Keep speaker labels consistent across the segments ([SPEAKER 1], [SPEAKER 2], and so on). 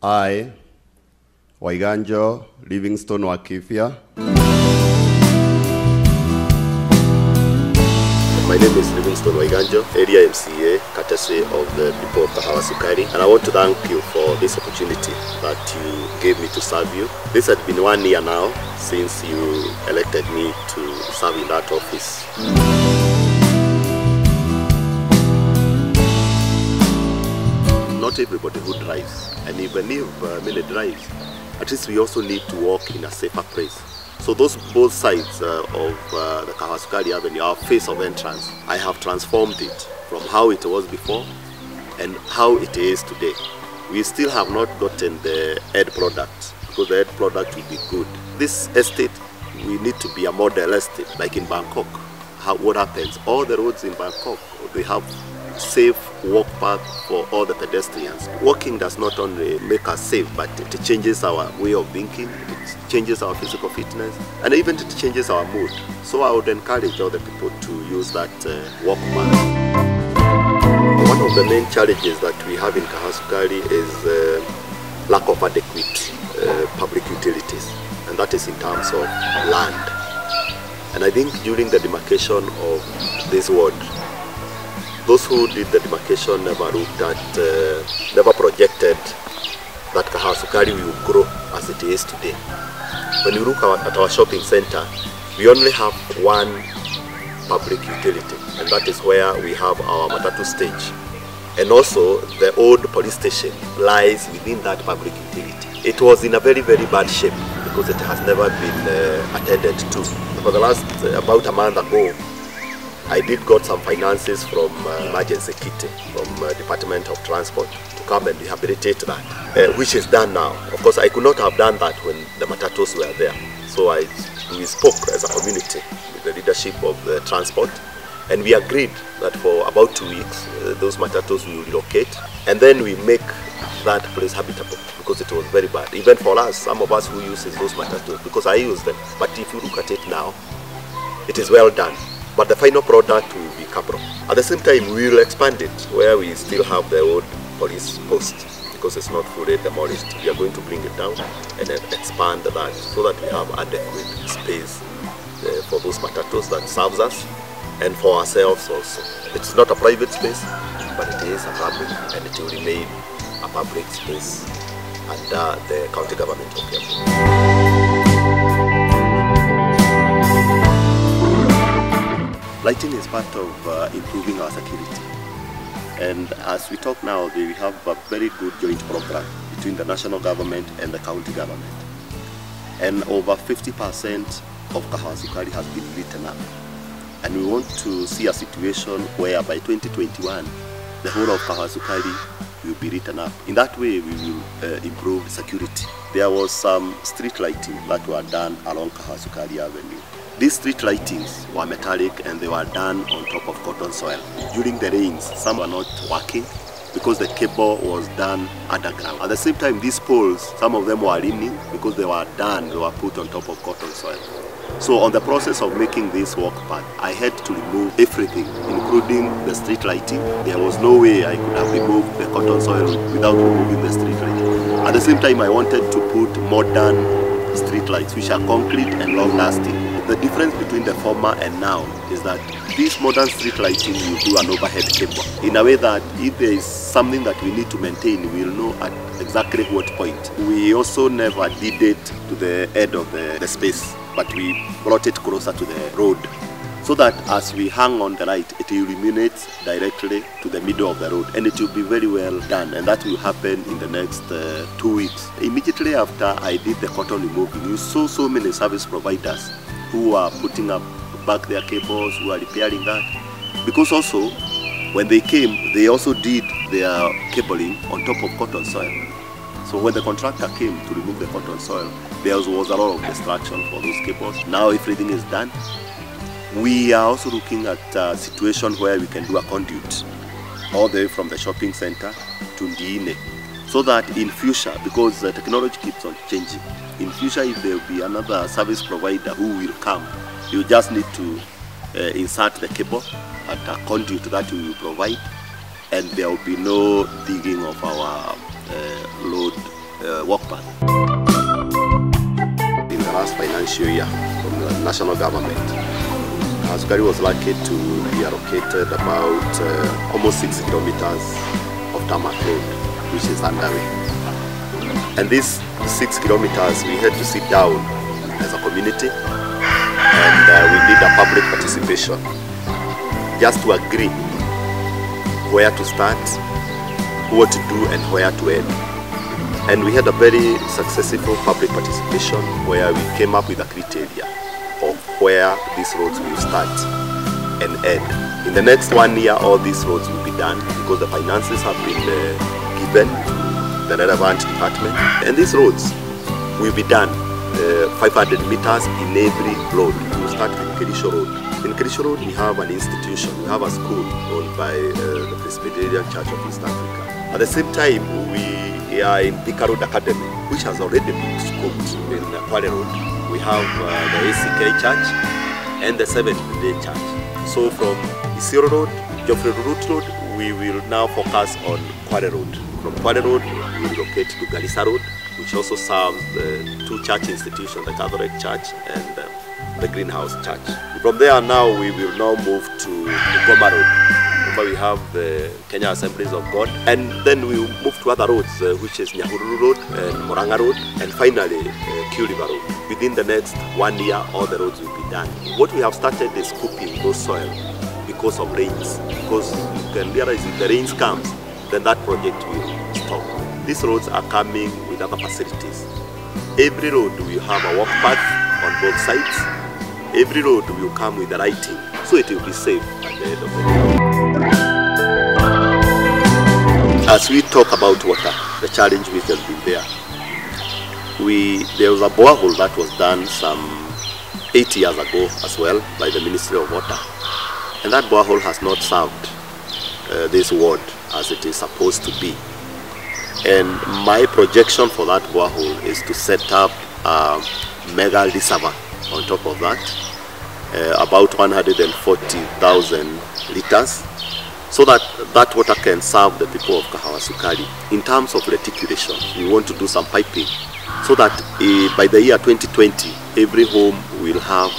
[SPEAKER 1] I, Waiganjo, Livingstone Waiganjo. My name is Livingstone Waiganjo, area M.C.A, courtesy of the people of Kahawa Sukari, and I want to thank you for this opportunity that you gave me to serve you. This had been 1 year now since you elected me to serve in that office. Not everybody who drives, and even if many drives, at least we also need to walk in a safer place. So those both sides of the Kahawa Sukari Avenue, our face of entrance, I have transformed it from how it was before and how it is today. We still have not gotten the end product, because the end product will be good. This estate, we need to be a model estate, like in Bangkok. What happens? All the roads in Bangkok, they have safe walk path for all the pedestrians. Walking does not only make us safe, but it changes our way of thinking, it changes our physical fitness, and even it changes our mood. So I would encourage other people to use that walk path. One of the main challenges that we have in Kahawa Sukari is lack of adequate public utilities, and that is in terms of land. And I think during the demarcation of this ward, those who did the demarcation never looked at, never projected that Kahawa Sukari will grow as it is today. When you look at our shopping center, we only have one public utility, and that is where we have our matatu stage. And also, the old police station lies within that public utility. It was in a very, very bad shape because it has never been attended to. For the last, about a month ago, I did got some finances from emergency kit from Department of Transport to come and rehabilitate that, which is done now. Of course, I could not have done that when the matatus were there. So we spoke as a community with the leadership of the transport, and we agreed that for about 2 weeks, those matatus will relocate, and then we make that place habitable, because it was very bad. Even for us, some of us who uses those matatus, because I use them. But if you look at it now, it is well done. But the final product will be Cabro. At the same time, we will expand it where we still have the old police post, because it's not fully demolished. We are going to bring it down and then expand that so that we have adequate space for those matatus that serves us and for ourselves also. It's not a private space, but it is a public, and it will remain a public space under the county government of Kiambu. Lighting is part of improving our security, and as we talk now, we have a very good joint program between the national government and the county government, and over 50% of Kahawa Sukari has been written up, and we want to see a situation where by 2021 the whole of Kahawa Sukari will be written up. In that way, we will improve security. There was some street lighting that were done along Kahawa Sukari Avenue. These street lightings were metallic, and they were done on top of cotton soil. During the rains, some were not working because the cable was done underground. At the same time, these poles, some of them were leaning because they were put on top of cotton soil. So on the process of making this walk path, I had to remove everything, including the street lighting. There was no way I could have removed the cotton soil without removing the street lighting. At the same time, I wanted to put modern street lights, which are concrete and long-lasting. The difference between the former and now is that this modern street lighting will do an overhead cable, in a way that if there is something that we need to maintain, we will know at exactly what point. We also never did it to the edge of the space, but we brought it closer to the road, so that as we hang on the light, it illuminates directly to the middle of the road, and it will be very well done, and that will happen in the next 2 weeks. Immediately after I did the cotton removing, you saw so many service providers who are putting up back their cables, who are repairing that, because also when they came, they also did their cabling on top of cotton soil. So when the contractor came to remove the cotton soil, there was a lot of destruction for those cables. Now everything is done. We are also looking at a situation where we can do a conduit all the way from the shopping center to Ndiine, so that in future, because the technology keeps on changing, in future if there will be another service provider who will come, you just need to insert the cable at a conduit that we will provide, and there will be no digging of our road walk path. In the last financial year from the national government, Kahawa Sukari was lucky to be allocated about almost 6 kilometers of tarmac road, which is underway. And these 6 kilometers, we had to sit down as a community, and we did a public participation just to agree where to start, what to do, and where to end. And we had a very successful public participation where we came up with a criteria of where these roads will start and end. In the next 1 year, all these roads will be done because the finances have been given to the relevant department. And these roads will be done 500 meters in every road. We will start with Kerisho Road. In Kerisho Road, we have an institution, we have a school owned by the Presbyterian Church of East Africa. At the same time, we are in Thika Road Academy, which has already been scoped in Kwale Road. We have the M.C.A Church and the Seventh-day Church. So from Isiro Road, Geoffrey Root Road, we will now focus on Kwale Road. From Kwale Road, we will locate to Garissa Road, which also serves the 2 church institutions, the Catholic Church and the Greenhouse Church. From there now, we will now move to Goma Road. Remember, we have the Kenya Assemblies of God, and then we will move to other roads, which is Nyahururu Road and Moranga Road, and finally Kuriba Road. Within the next 1 year, all the roads will be done. What we have started is scooping those soil because of rains. Because you can realize if the rains comes, then that project will stop. These roads are coming with other facilities. Every road will have a walk path on both sides. Every road will come with the lighting, so it will be safe at the end of the day. As we talk about water, the challenge which has been there, there was a borehole that was done some 8 years ago as well by the Ministry of Water, and that borehole has not served this ward as it is supposed to be. And my projection for that borehole is to set up a mega reservoir on top of that, about 140,000 liters, so that that water can serve the people of Kahawa Sukari. In terms of reticulation, we want to do some piping so that by the year 2020, every home will have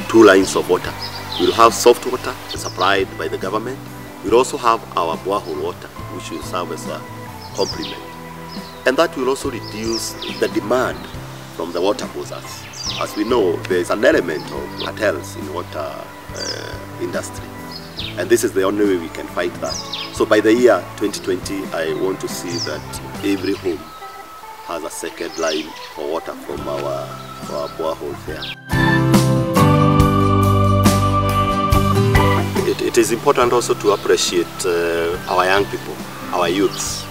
[SPEAKER 1] 2 lines of water. We'll have soft water supplied by the government. We'll also have our borehole water, which will serve as a complement. And that will also reduce the demand from the water users. As we know, there is an element of cartels in the water industry. And this is the only way we can fight that. So by the year 2020, I want to see that every home has a second line for water from our borehole there. It is important also to appreciate our young people, our youths,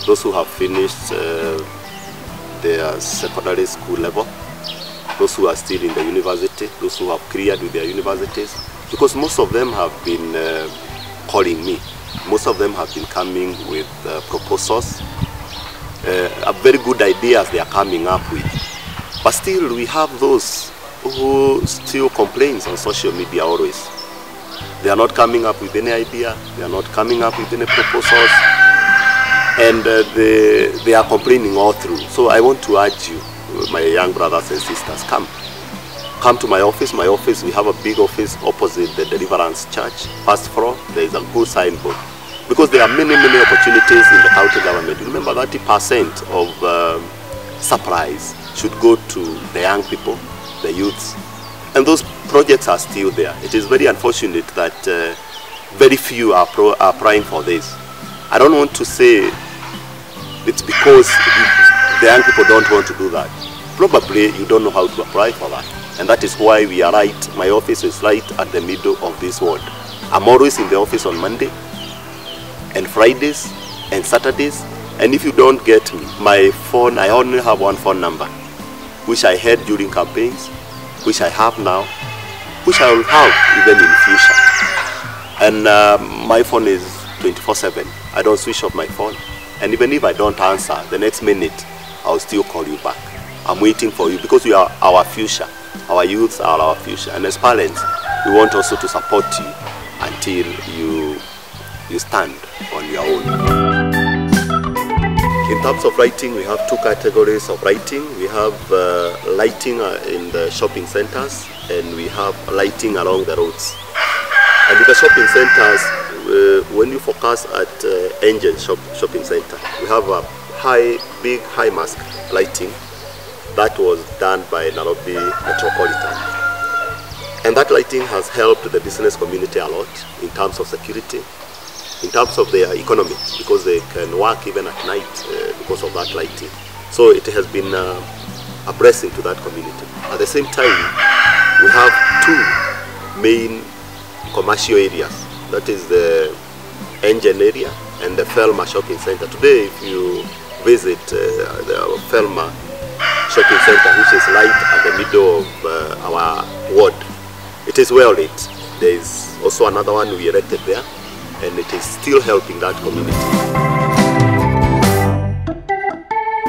[SPEAKER 1] those who have finished their secondary school level, those who are still in the university, those who have cleared with their universities, because most of them have been calling me. Most of them have been coming with proposals, very good ideas they are coming up with. But still we have those who still complain on social media always. They are not coming up with any idea, they are not coming up with any proposals, and they are complaining all through. So I want to urge you, my young brothers and sisters, come to my office. My office, we have a big office opposite the Deliverance Church, first floor. There is a good signboard, because there are many opportunities in the county government. Remember, 30% of supplies should go to the young people, the youths, and those projects are still there. It is very unfortunate that very few are applying for this. I don't want to say it's because the young people don't want to do that. Probably you don't know how to apply for that. And that is why we are right. My office is right at the middle of this ward. I'm always in the office on Monday and Fridays and Saturdays. And if you don't get me, my phone, I only have one phone number, which I had during campaigns, which I have now, which I will have even in future. And my phone is 24/7. I don't switch off my phone. And even if I don't answer, the next minute, I'll still call you back. I'm waiting for you, because you are our future. Our youths are our future. And as parents, we want also to support you until you stand on your own. In terms of lighting, we have two categories of lighting. We have lighting in the shopping centers, and we have lighting along the roads. And in the shopping centers, when you focus at Engine Shopping Center, we have a big high mask lighting that was done by Nairobi Metropolitan. And that lighting has helped the business community a lot in terms of security, in terms of their economy, because they can work even at night because of that lighting. So it has been a blessing to that community. At the same time, we have two main commercial areas. That is the Engine area and the Felma Shopping Center. Today, if you visit the Felma Shopping Center, which is right at the middle of our ward, it is well lit. There is also another one we erected there, and it is still helping that community.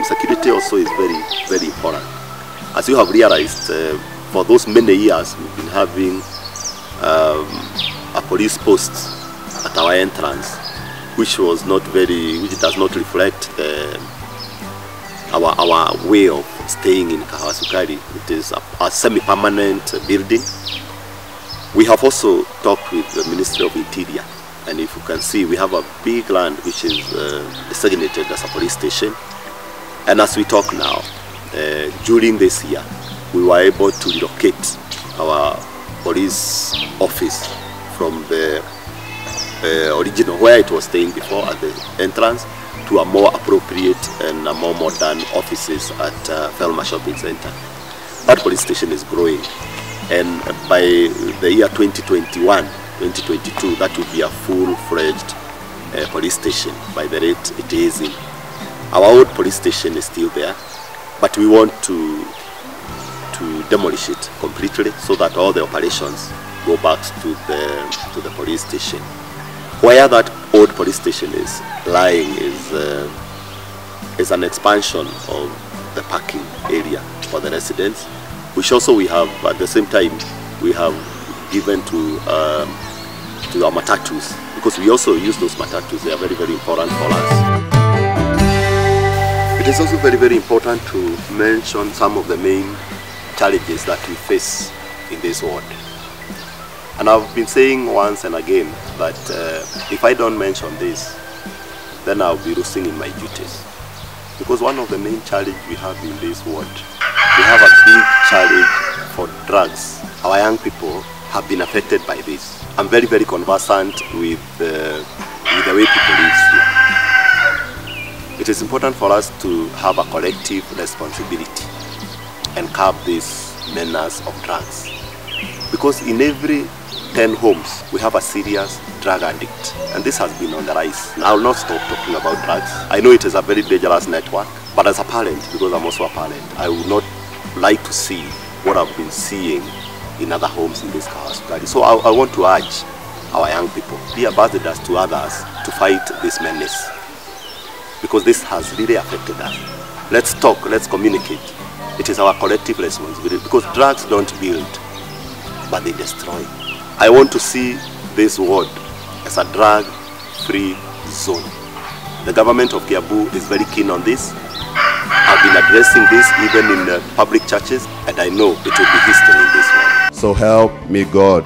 [SPEAKER 1] Security also is very, very important. As you have realized, for those many years we've been having a police post at our entrance, which does not reflect our way of staying in Kahawa Sukari. It is a semi-permanent building. We have also talked with the Ministry of Interior, and if you can see, we have a big land which is designated as a police station. And as we talk now, during this year, we were able to relocate our police office from the original, where it was staying before at the entrance, to a more appropriate and a more modern offices at Felma Shopping Center. That police station is growing, and by the year 2021, 2022, that will be a full-fledged police station by the rate it is in. Our old police station is still there, but we want to demolish it completely so that all the operations go back to the police station. Where that old police station is lying is an expansion of the parking area for the residents, which also we have, at the same time, we have given to our matatus, because we also use those matatus. They are very, very important for us. It is also very, very important to mention some of the main challenges that we face in this ward. And I've been saying once and again that if I don't mention this, then I'll be losing in my duties. Because one of the main challenges we have in this ward, we have a big challenge for drugs. Our young people have been affected by this. I'm very, very conversant with the way people live here. It is important for us to have a collective responsibility and curb this menace of drugs. Because in every 10 homes, we have a serious drug addict, and this has been on the rise. I will not stop talking about drugs. I know it is a very dangerous network, but as a parent, because I'm also a parent, I would not like to see what I've been seeing in other homes in this Kahawa Sukari. So I want to urge our young people, be ambassadors to others to fight this menace, because this has really affected us. Let's talk, let's communicate. It is our collective responsibility, because drugs don't build, but they destroy. I want to see this ward as a drug-free zone. The government of Kiambu is very keen on this. I've been addressing this even in public churches, and I know it will be history in this ward.
[SPEAKER 2] So help me God.